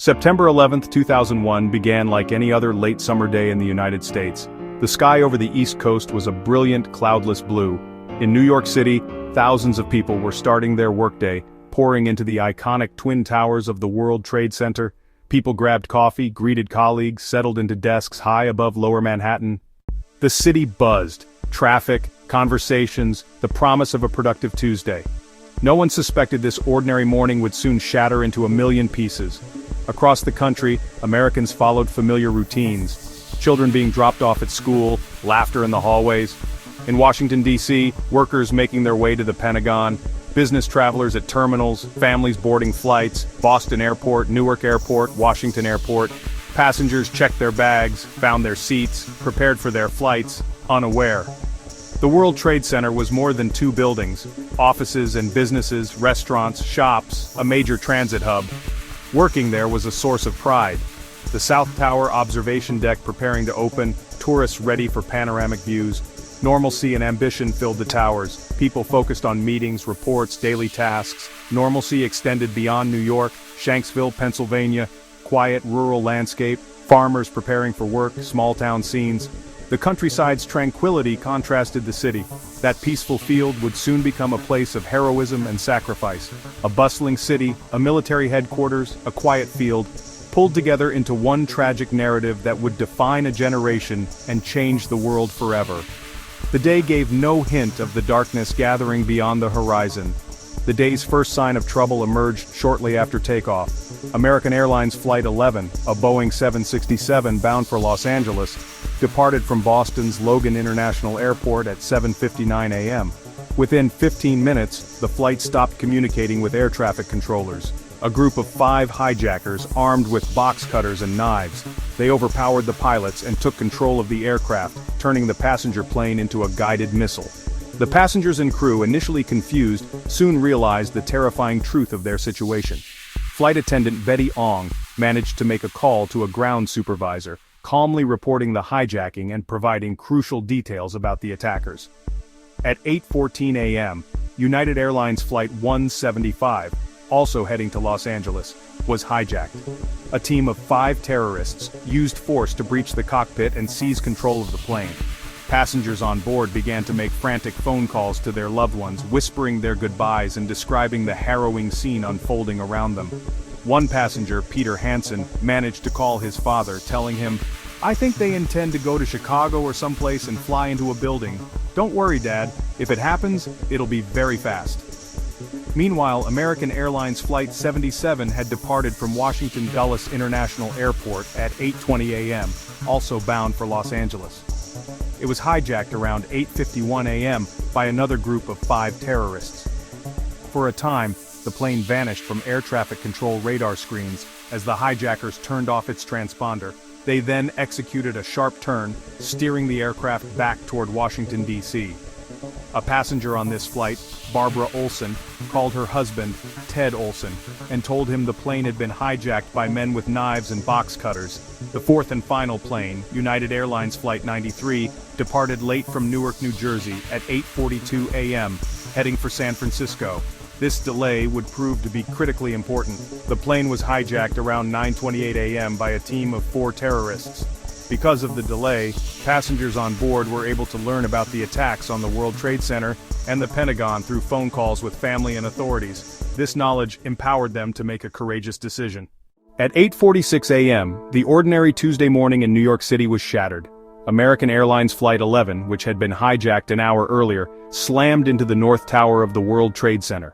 September 11, 2001 began like any other late summer day in the United States. The sky over the East Coast was a brilliant, cloudless blue. In New York City, thousands of people were starting their workday, pouring into the iconic Twin Towers of the World Trade Center. People grabbed coffee, greeted colleagues, settled into desks high above Lower Manhattan. The city buzzed. Traffic, conversations, the promise of a productive Tuesday. No one suspected this ordinary morning would soon shatter into a million pieces. Across the country, Americans followed familiar routines. Children being dropped off at school, laughter in the hallways. In Washington, D.C., workers making their way to the Pentagon, business travelers at terminals, families boarding flights, Boston Airport, Newark Airport, Washington Airport. Passengers checked their bags, found their seats, prepared for their flights, unaware. The World Trade Center was more than two buildings: offices and businesses, restaurants, shops, a major transit hub. Working there was a source of pride. The South Tower observation deck preparing to open, tourists ready for panoramic views. Normalcy and ambition filled the towers, people focused on meetings, reports, daily tasks. Normalcy extended beyond New York, Shanksville, Pennsylvania, quiet rural landscape, farmers preparing for work, small-town scenes. The countryside's tranquility contrasted the city. That peaceful field would soon become a place of heroism and sacrifice. A bustling city, a military headquarters, a quiet field, pulled together into one tragic narrative that would define a generation and change the world forever. The day gave no hint of the darkness gathering beyond the horizon. The day's first sign of trouble emerged shortly after takeoff. American Airlines Flight 11, a Boeing 767 bound for Los Angeles, departed from Boston's Logan International Airport at 7:59 a.m. Within 15 minutes, the flight stopped communicating with air traffic controllers. A group of 5 hijackers armed with box cutters and knives. They overpowered the pilots and took control of the aircraft, turning the passenger plane into a guided missile. The passengers and crew, initially confused, soon realized the terrifying truth of their situation. Flight attendant Betty Ong managed to make a call to a ground supervisor, calmly reporting the hijacking and providing crucial details about the attackers. At 8:14 a.m., United Airlines Flight 175, also heading to Los Angeles, was hijacked. A team of 5 terrorists used force to breach the cockpit and seize control of the plane. Passengers on board began to make frantic phone calls to their loved ones, whispering their goodbyes and describing the harrowing scene unfolding around them. One passenger, Peter Hansen, managed to call his father, telling him, "I think they intend to go to Chicago or someplace and fly into a building. Don't worry, Dad. If it happens, it'll be very fast." Meanwhile, American Airlines Flight 77 had departed from Washington Dulles International Airport at 8:20 a.m., also bound for Los Angeles. It was hijacked around 8:51 a.m. by another group of 5 terrorists. For a time, the plane vanished from air traffic control radar screens as the hijackers turned off its transponder. They then executed a sharp turn, steering the aircraft back toward Washington, D.C. A passenger on this flight, Barbara Olson, called her husband, Ted Olson, and told him the plane had been hijacked by men with knives and box cutters. The fourth and final plane, United Airlines Flight 93, departed late from Newark, New Jersey at 8:42 a.m., heading for San Francisco. This delay would prove to be critically important. The plane was hijacked around 9:28 a.m. by a team of 4 terrorists. Because of the delay, passengers on board were able to learn about the attacks on the World Trade Center and the Pentagon through phone calls with family and authorities. This knowledge empowered them to make a courageous decision. At 8:46 a.m., the ordinary Tuesday morning in New York City was shattered. American Airlines Flight 11, which had been hijacked an hour earlier, slammed into the North Tower of the World Trade Center.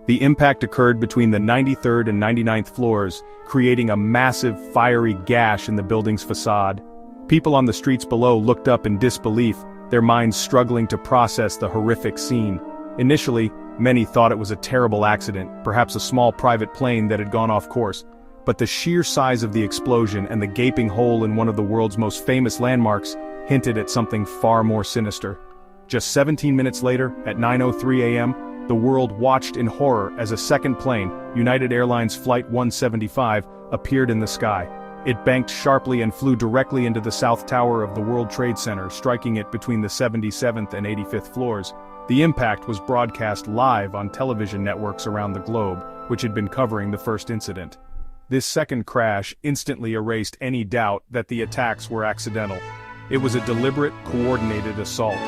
The impact occurred between the 93rd and 99th floors, creating a massive, fiery gash in the building's facade. People on the streets below looked up in disbelief, their minds struggling to process the horrific scene. Initially, many thought it was a terrible accident, perhaps a small private plane that had gone off course. But the sheer size of the explosion and the gaping hole in one of the world's most famous landmarks hinted at something far more sinister. Just 17 minutes later, at 9:03 a.m., the world watched in horror as a second plane, United Airlines Flight 175, appeared in the sky. It banked sharply and flew directly into the South Tower of the World Trade Center, striking it between the 77th and 85th floors. The impact was broadcast live on television networks around the globe, which had been covering the first incident. This second crash instantly erased any doubt that the attacks were accidental. It was a deliberate, coordinated assault.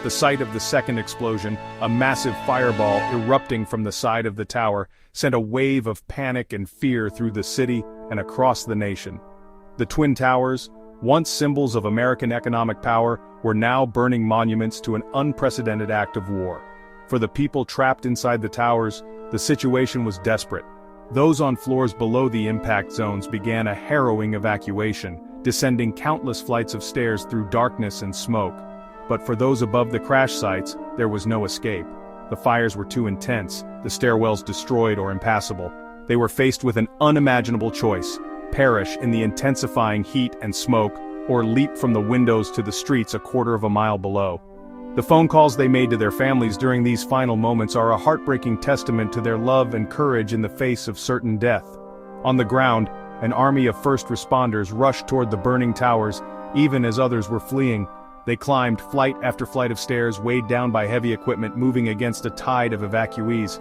The sight of the second explosion, a massive fireball erupting from the side of the tower, sent a wave of panic and fear through the city and across the nation. The Twin Towers, once symbols of American economic power, were now burning monuments to an unprecedented act of war. For the people trapped inside the towers, the situation was desperate. Those on floors below the impact zones began a harrowing evacuation, descending countless flights of stairs through darkness and smoke. But for those above the crash sites, there was no escape. The fires were too intense, the stairwells destroyed or impassable. They were faced with an unimaginable choice: perish in the intensifying heat and smoke, or leap from the windows to the streets a quarter of a mile below. The phone calls they made to their families during these final moments are a heartbreaking testament to their love and courage in the face of certain death. On the ground, an army of first responders rushed toward the burning towers, even as others were fleeing. They climbed flight after flight of stairs, weighed down by heavy equipment moving against a tide of evacuees.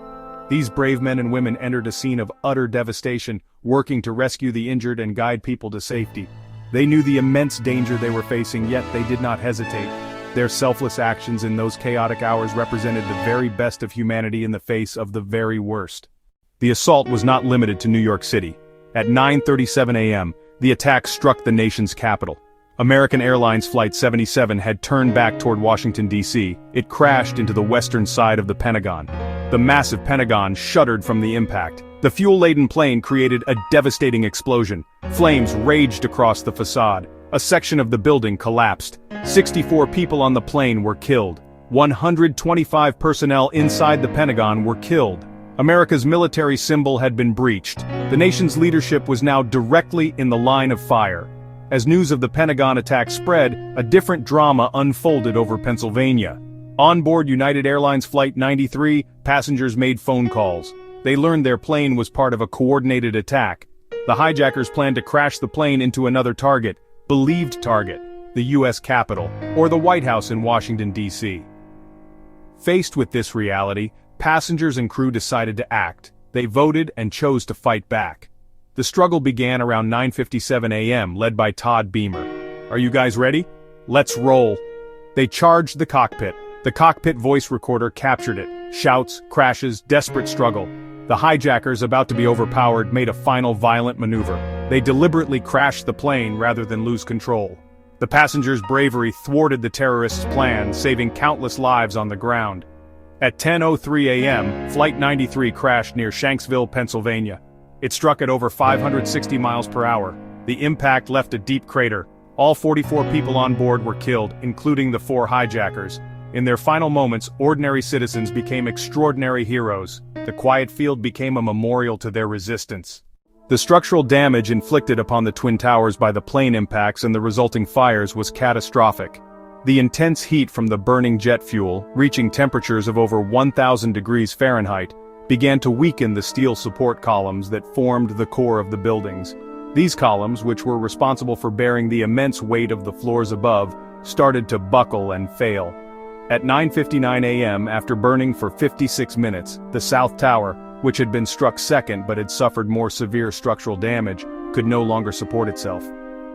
These brave men and women entered a scene of utter devastation, working to rescue the injured and guide people to safety. They knew the immense danger they were facing, yet they did not hesitate. Their selfless actions in those chaotic hours represented the very best of humanity in the face of the very worst. The assault was not limited to New York City. At 9:37 a.m., the attack struck the nation's capital. American Airlines Flight 77 had turned back toward Washington, D.C. It crashed into the western side of the Pentagon. The massive Pentagon shuddered from the impact. The fuel-laden plane created a devastating explosion. Flames raged across the facade. A section of the building collapsed. 64 people on the plane were killed. 125 personnel inside the Pentagon were killed. America's military symbol had been breached. The nation's leadership was now directly in the line of fire. As news of the Pentagon attack spread, a different drama unfolded over Pennsylvania. On board United Airlines Flight 93, passengers made phone calls. They learned their plane was part of a coordinated attack. The hijackers planned to crash the plane into another believed target, the U.S. Capitol, or the White House in Washington, D.C. Faced with this reality, passengers and crew decided to act. They voted and chose to fight back. The struggle began around 9:57 a.m., led by Todd Beamer. "Are you guys ready? Let's roll." They charged the cockpit. The cockpit voice recorder captured it. Shouts, crashes, desperate struggle. The hijackers, about to be overpowered, made a final violent maneuver. They deliberately crashed the plane rather than lose control. The passengers' bravery thwarted the terrorists' plan, saving countless lives on the ground. At 10:03 a.m., Flight 93 crashed near Shanksville, Pennsylvania. It struck at over 560 miles per hour. The impact left a deep crater. All 44 people on board were killed, including the 4 hijackers. In their final moments, ordinary citizens became extraordinary heroes. The quiet field became a memorial to their resistance. The structural damage inflicted upon the Twin Towers by the plane impacts and the resulting fires was catastrophic. The intense heat from the burning jet fuel, reaching temperatures of over 1,000 degrees Fahrenheit, began to weaken the steel support columns that formed the core of the buildings. These columns, which were responsible for bearing the immense weight of the floors above, started to buckle and fail. At 9:59 a.m., after burning for 56 minutes, the South Tower, which had been struck second but had suffered more severe structural damage, could no longer support itself.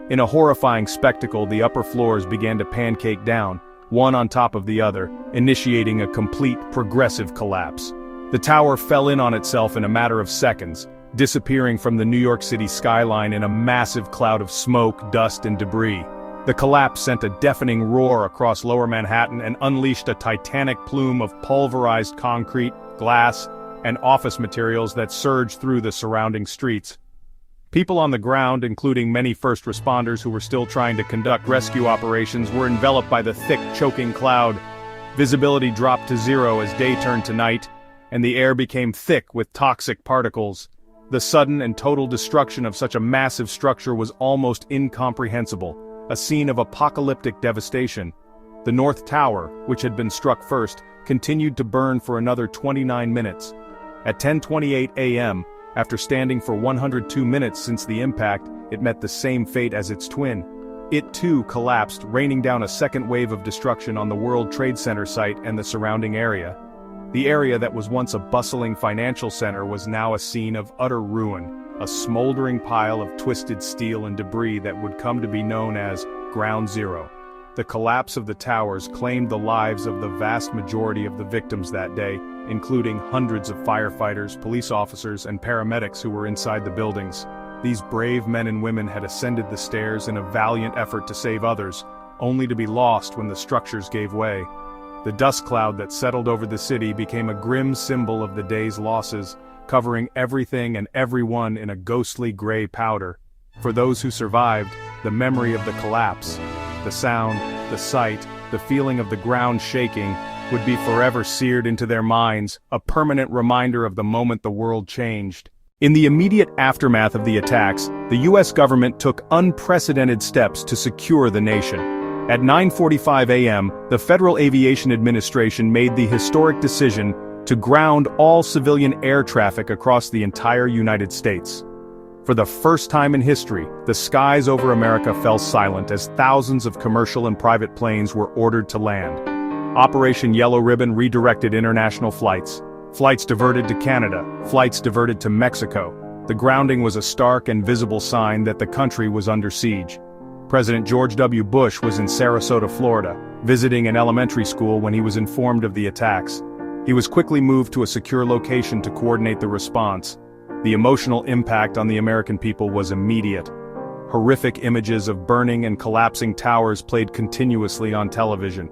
In a horrifying spectacle, the upper floors began to pancake down, one on top of the other, initiating a complete, progressive collapse. The tower fell in on itself in a matter of seconds, disappearing from the New York City skyline in a massive cloud of smoke, dust, and debris. The collapse sent a deafening roar across lower Manhattan and unleashed a titanic plume of pulverized concrete, glass, and office materials that surged through the surrounding streets. People on the ground, including many first responders who were still trying to conduct rescue operations, were enveloped by the thick, choking cloud. Visibility dropped to zero as day turned to night, and the air became thick with toxic particles. The sudden and total destruction of such a massive structure was almost incomprehensible, a scene of apocalyptic devastation. The North Tower, which had been struck first, continued to burn for another 29 minutes. At 10:28 a.m., after standing for 102 minutes since the impact, it met the same fate as its twin. It too collapsed, raining down a second wave of destruction on the World Trade Center site and the surrounding area. The area that was once a bustling financial center was now a scene of utter ruin, a smoldering pile of twisted steel and debris that would come to be known as Ground Zero. The collapse of the towers claimed the lives of the vast majority of the victims that day, including hundreds of firefighters, police officers, and paramedics who were inside the buildings. These brave men and women had ascended the stairs in a valiant effort to save others, only to be lost when the structures gave way. The dust cloud that settled over the city became a grim symbol of the day's losses, covering everything and everyone in a ghostly gray powder. For those who survived, the memory of the collapse, the sound, the sight, the feeling of the ground shaking, would be forever seared into their minds, a permanent reminder of the moment the world changed. In the immediate aftermath of the attacks, the U.S. government took unprecedented steps to secure the nation. At 9:45 a.m., the Federal Aviation Administration made the historic decision to ground all civilian air traffic across the entire United States. For the first time in history, the skies over America fell silent as thousands of commercial and private planes were ordered to land. Operation Yellow Ribbon redirected international flights. Flights diverted to Canada, flights diverted to Mexico. The grounding was a stark and visible sign that the country was under siege. President George W. Bush was in Sarasota, Florida, visiting an elementary school when he was informed of the attacks. He was quickly moved to a secure location to coordinate the response. The emotional impact on the American people was immediate. Horrific images of burning and collapsing towers played continuously on television.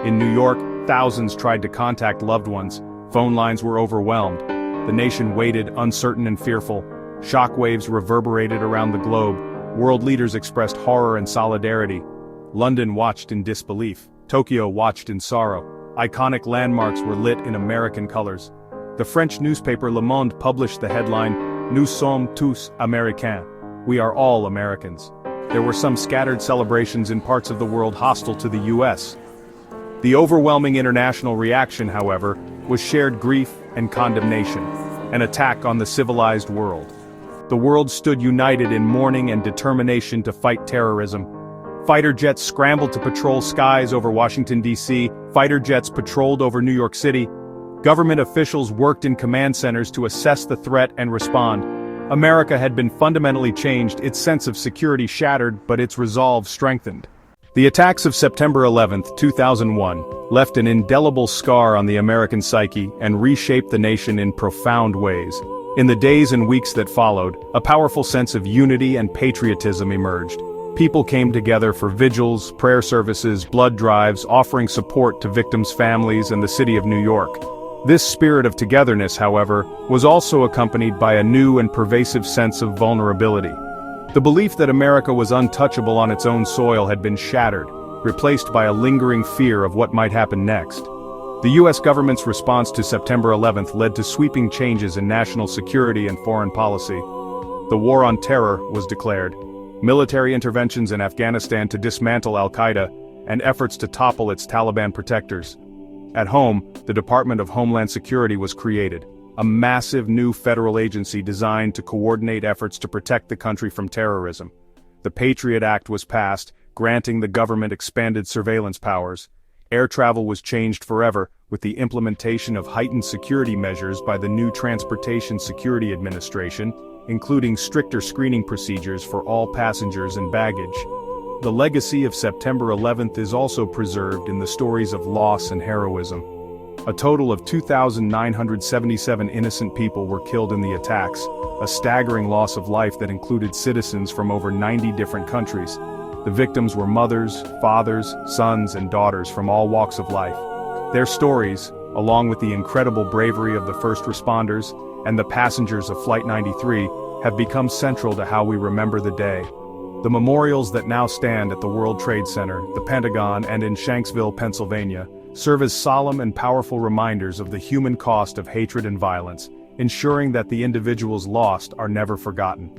In New York, thousands tried to contact loved ones. Phone lines were overwhelmed. The nation waited, uncertain and fearful. Shockwaves reverberated around the globe. World leaders expressed horror and solidarity. London watched in disbelief. Tokyo watched in sorrow. Iconic landmarks were lit in American colors. The French newspaper Le Monde published the headline, "Nous sommes tous Américains." We are all Americans. There were some scattered celebrations in parts of the world hostile to the U.S. The overwhelming international reaction, however, was shared grief and condemnation, an attack on the civilized world. The world stood united in mourning and determination to fight terrorism. Fighter jets scrambled to patrol skies over Washington, D.C., fighter jets patrolled over New York City. Government officials worked in command centers to assess the threat and respond. America had been fundamentally changed, its sense of security shattered, but its resolve strengthened. The attacks of September 11, 2001, left an indelible scar on the American psyche and reshaped the nation in profound ways. In the days and weeks that followed, a powerful sense of unity and patriotism emerged. People came together for vigils, prayer services, blood drives, offering support to victims' families and the city of New York. This spirit of togetherness, however, was also accompanied by a new and pervasive sense of vulnerability. The belief that America was untouchable on its own soil had been shattered, replaced by a lingering fear of what might happen next. The U.S. government's response to September 11th led to sweeping changes in national security and foreign policy. The War on Terror was declared. Military interventions in Afghanistan to dismantle al-Qaeda, and efforts to topple its Taliban protectors. At home, the Department of Homeland Security was created, a massive new federal agency designed to coordinate efforts to protect the country from terrorism. The Patriot Act was passed, granting the government expanded surveillance powers. Air travel was changed forever, with the implementation of heightened security measures by the new Transportation Security Administration, including stricter screening procedures for all passengers and baggage. The legacy of September 11th is also preserved in the stories of loss and heroism. A total of 2,977 innocent people were killed in the attacks, a staggering loss of life that included citizens from over 90 different countries. The victims were mothers, fathers, sons, and daughters from all walks of life. Their stories, along with the incredible bravery of the first responders and the passengers of Flight 93, have become central to how we remember the day. The memorials that now stand at the World Trade Center, the Pentagon, and in Shanksville, Pennsylvania, serve as solemn and powerful reminders of the human cost of hatred and violence, ensuring that the individuals lost are never forgotten.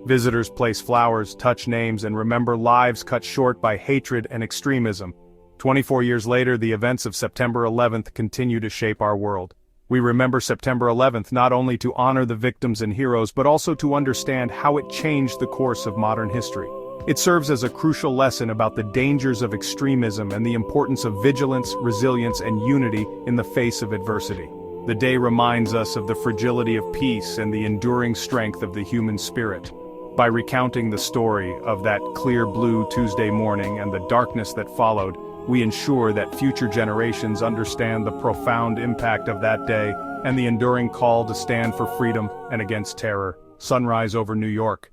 Visitors place flowers, touch names, and remember lives cut short by hatred and extremism. 24 years later, the events of September 11th continue to shape our world. We remember September 11th not only to honor the victims and heroes but also to understand how it changed the course of modern history. It serves as a crucial lesson about the dangers of extremism and the importance of vigilance, resilience, and unity in the face of adversity. The day reminds us of the fragility of peace and the enduring strength of the human spirit. By recounting the story of that clear blue Tuesday morning and the darkness that followed, we ensure that future generations understand the profound impact of that day and the enduring call to stand for freedom and against terror. Sunrise over New York.